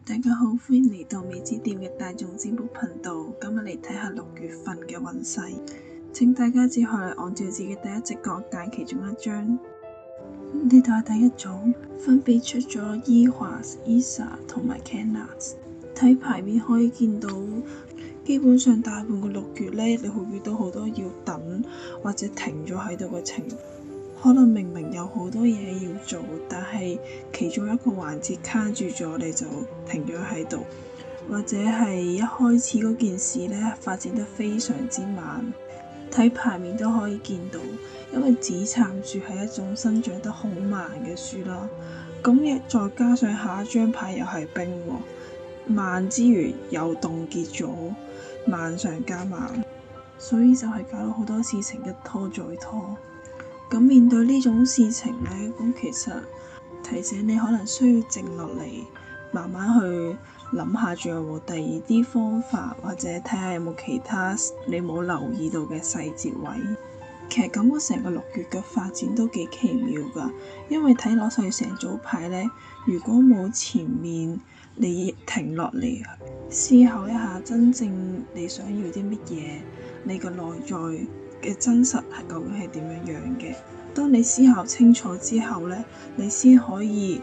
大家好，歡迎嚟到未知店嘅大眾占卜頻道。今日嚟睇下6月份嘅運勢，請大家只可以按照自己第一直覺揀其中一張。呢度係第一組，分別出咗伊華、Isa 同埋 Cannas。睇牌面可以見到，基本上大半個6月呢，你會遇到好多要等或者停咗喺度嘅情況。可能明明有好多嘢要做，但係其中一個環節卡住咗，你就停咗喺度，或者係一開始嗰件事呢發展得非常之慢。睇牌面都可以見到，因為紫杉樹係一種生長得好慢嘅樹啦。咁亦再加上下一張牌又係冰喎，慢之餘又凍結咗，慢上加慢，所以就係搞到好多事情一拖再拖。咁面對呢種事情呢，咁其實提醒你可能需要靜落嚟，慢慢去諗下仲有冇第二啲方法，或者睇下有冇其他你冇留意到嘅細節位。其實感覺成個6月嘅發展都幾奇妙㗎，因為睇落去成組牌呢，如果冇前面你停落嚟思考一下真正你想要啲乜嘢，你個內在嘅真實係究竟係點樣樣嘅？當你思考清楚之後呢，你先可以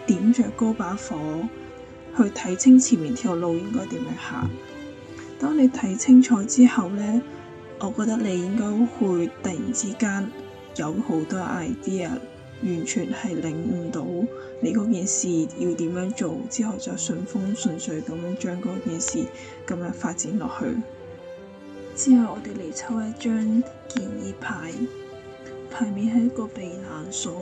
點着嗰把火去睇清前面條路應該點樣行。當你睇清楚之後呢，我覺得你應該會突然之間有好多 idea， 完全係領悟到你嗰件事要點樣做，之後就順風順水咁樣將嗰件事咁樣發展落去。之後我哋嚟抽一張建議牌，牌面係一個避難所，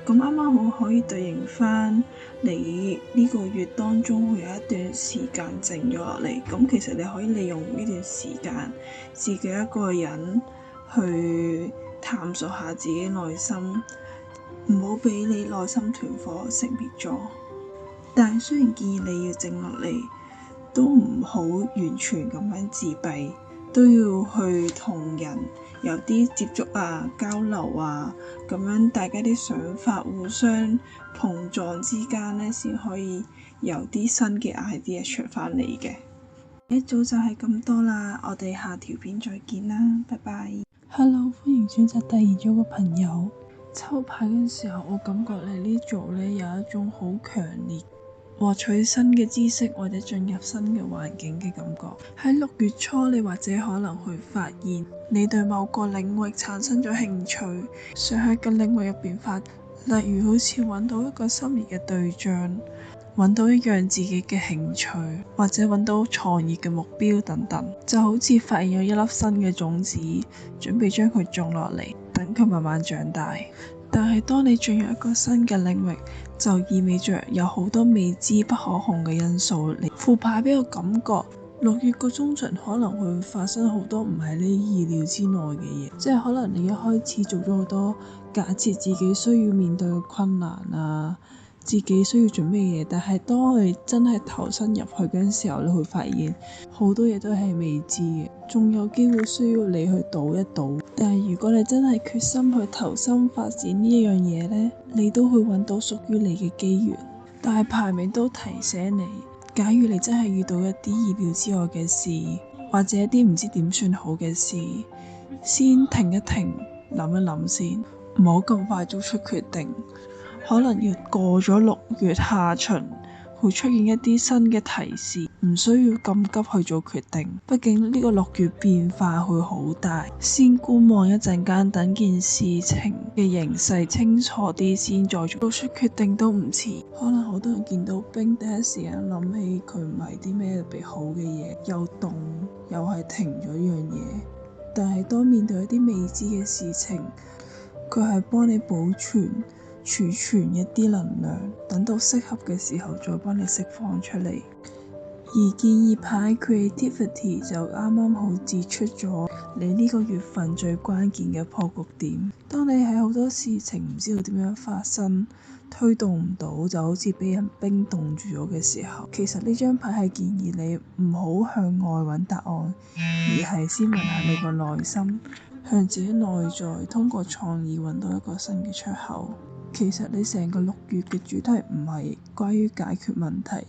咁啱啱好可以對應翻你呢個月當中會有一段時間靜咗落嚟。咁其實你可以利用呢段時間，自己一個人去探索下自己內心，唔好俾你內心團火熄滅咗。但係雖然建議你要靜落嚟，都唔好完全咁樣自閉。都要去同人有啲接觸啊、交流啊，咁樣大家啲想法互相碰撞之間呢，先可以有啲新嘅 idea 出返嚟嘅。一早就係咁多啦，我哋下條片再見啦，拜拜。Hello， 歡迎選擇第二組嘅朋友。抽牌嘅時候，我感覺你呢組呢有一種好強烈獲取新嘅知識或者進入新嘅環境嘅感覺。喺6月初，你或者可能會發現你對某個領域產生咗興趣，想喺個領域入邊發展，例如好似揾到一個心儀嘅對象，揾到一樣自己嘅興趣，或者揾到創業嘅目標等等，就好似發現咗一粒新嘅種子，準備將佢種落嚟，等佢慢慢長大。但係當你進入一個新嘅領域，就意味着有好多未知不可控嘅因素嚟。副牌俾我感覺6月個中旬可能會發生好多唔係你意料之內嘅嘢，即係可能你一開始做咗好多假設自己需要面對嘅困難啊，自己需要準備嘅嘢，但係當你真係投身入去嗰陣時候，你會發現好多嘢都係未知嘅，仲有機會需要你去賭一賭。但係如果你真係決心去投身發展呢一樣嘢呢，你都會揾到屬於你嘅機緣。但係牌面都提醒你，假如你真係遇到一啲意料之外嘅事，或者一啲唔知點算好嘅事，先停一停，諗一諗先，唔好咁快做出決定。可能要過咗6月下旬，會出現一啲新嘅提示，唔需要咁急去做決定。畢竟呢個6月變化會好大，先觀望一陣間，等件事情嘅形勢清楚啲先再做出決定都唔遲。可能好多人見到冰，第一時間諗起佢唔係啲咩特別好嘅嘢，又凍又係停咗呢樣嘢。但係當面對一啲未知嘅事情，佢係幫你保存儲存一啲能量，等到適合嘅時候再幫你釋放出嚟。而建議牌 Creativity 就啱啱好指出咗你呢個月份最關鍵嘅破局點。當你喺好多事情唔知道點樣發生，推動唔到，就好似俾人冰凍住咗嘅時候，其實呢張牌係建議你唔好向外揾答案，而係先問下你個內心，向自己內在通過創意揾到一個新嘅出口。其實你成個6月嘅主題唔係關於解決問題，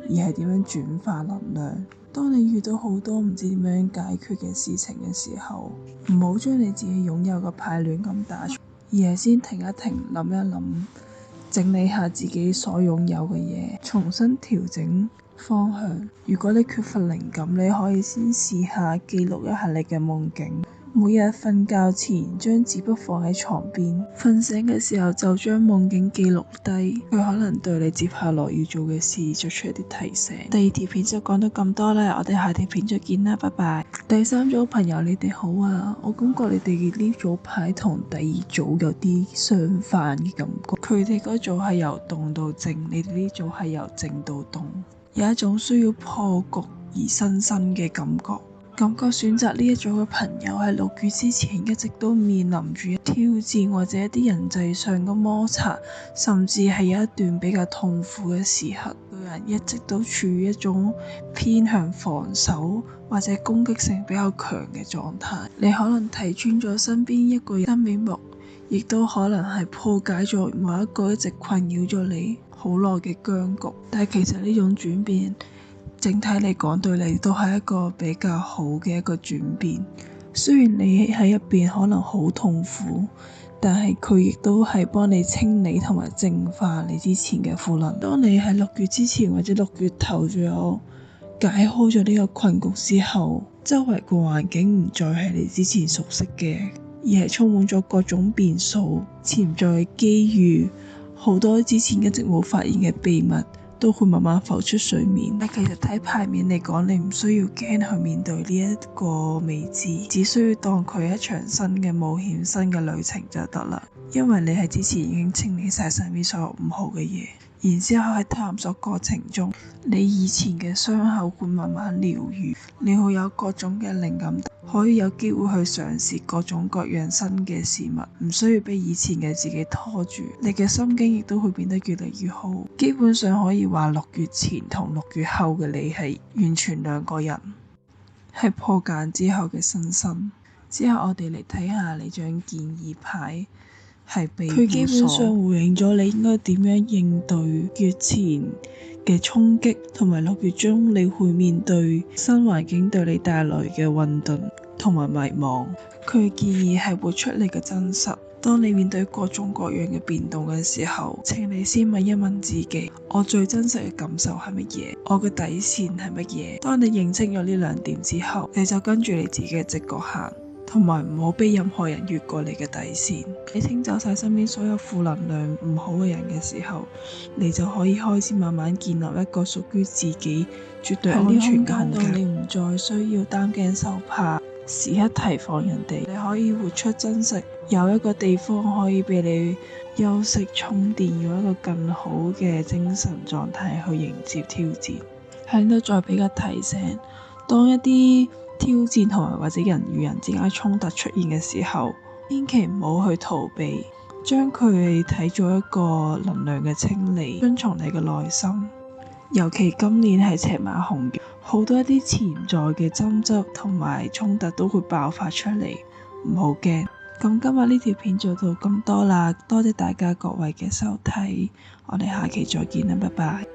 而係點樣轉化能量。當你遇到好多唔知點樣解決嘅事情嘅時候，唔好將你自己擁有嘅牌亂咁打出，而係先停一停，諗一諗，整理下自己所擁有嘅嘢，重新調整方向。如果你缺乏靈感，你可以先試下記錄一下你嘅夢境。每日瞓覺前將紙筆放喺床邊，瞓醒嘅時候就將夢境記錄低，佢可能對你接下來要做嘅事作出一啲提醒。第2條片就講到咁多啦，我哋下條片再見啦，拜拜。第3組朋友你哋好啊，我感覺你哋呢組牌同第2組有啲相反嘅感覺，佢哋嗰組係由動到靜，你哋呢組係由靜到動，有一種需要破局而新生嘅感覺。感覺選擇呢一組嘅朋友喺6月之前一直都面臨住挑戰或者一啲人際上嘅摩擦，甚至係有一段比較痛苦嘅時刻。個人一直都處於一種偏向防守或者攻擊性比較強嘅狀態。你可能睇穿咗身邊一個人真面目，亦都可能係破解咗某一個一直困擾咗你好耐嘅僵局。但係其實呢種轉變，整體嚟講對你都係一個比較好嘅一個轉變。雖然你喺入邊可能好痛苦，但係佢亦都係幫你清理同埋淨化你之前嘅負能。當你喺6月之前或者6月頭左右解開咗呢個困局之後，周圍個環境唔再係你之前熟悉嘅，而係充滿咗各種變數、潛在嘅機遇，好多之前一直冇發現嘅秘密都會慢慢浮出水面。但其實睇牌面嚟講，你唔需要驚去面對呢一個未知，只需要當佢一場新嘅冒險、新嘅旅程就得啦。因為你喺之前已經清理晒上面所有唔好嘅嘢，然之後喺探索過程中，你以前嘅傷口會慢慢療愈，你會有各種嘅靈感，可以有機會去嘗試各種各樣新嘅事物，唔需要俾以前嘅自己拖住，你嘅心境亦都會變得越嚟越好。基本上可以話6月前同6月後嘅你係完全兩個人，係破繭之後嘅新生。之後我哋嚟睇下你張建議牌。佢基本上回應咗你應該點樣應對月前嘅衝擊，同埋6月中你會面對新環境對你帶來嘅混沌同埋迷茫。佢建議係活出你嘅真實。當你面對各種各樣嘅變動嘅時候，請你先問一問自己，我最真實嘅感受係乜嘢？我嘅底線係乜嘢？當你認清咗呢2點之後，你就跟住你自己嘅直覺行，同埋唔好俾任何人越過你嘅底線。你清走晒身邊所有負能量唔好嘅人嘅時候，你就可以開始慢慢建立一個屬於自己絕對安全嘅空間。你唔再需要擔驚受怕，時刻提防人哋。你可以活出真實，有一個地方可以俾你休息充電，用一個更好嘅精神狀態去迎接挑戰。喺度再俾個提醒，當一啲挑戰同埋或者人與人之間衝突出現嘅時候，千祈唔好去逃避，將佢睇做一個能量嘅清理，遵從你嘅內心。尤其今年係赤馬紅月，好多一啲潛在嘅爭執同埋衝突都會爆發出嚟，唔好驚。咁今日呢條片就到咁多啦，多謝大家各位嘅收睇，我哋下期再見啦，拜拜。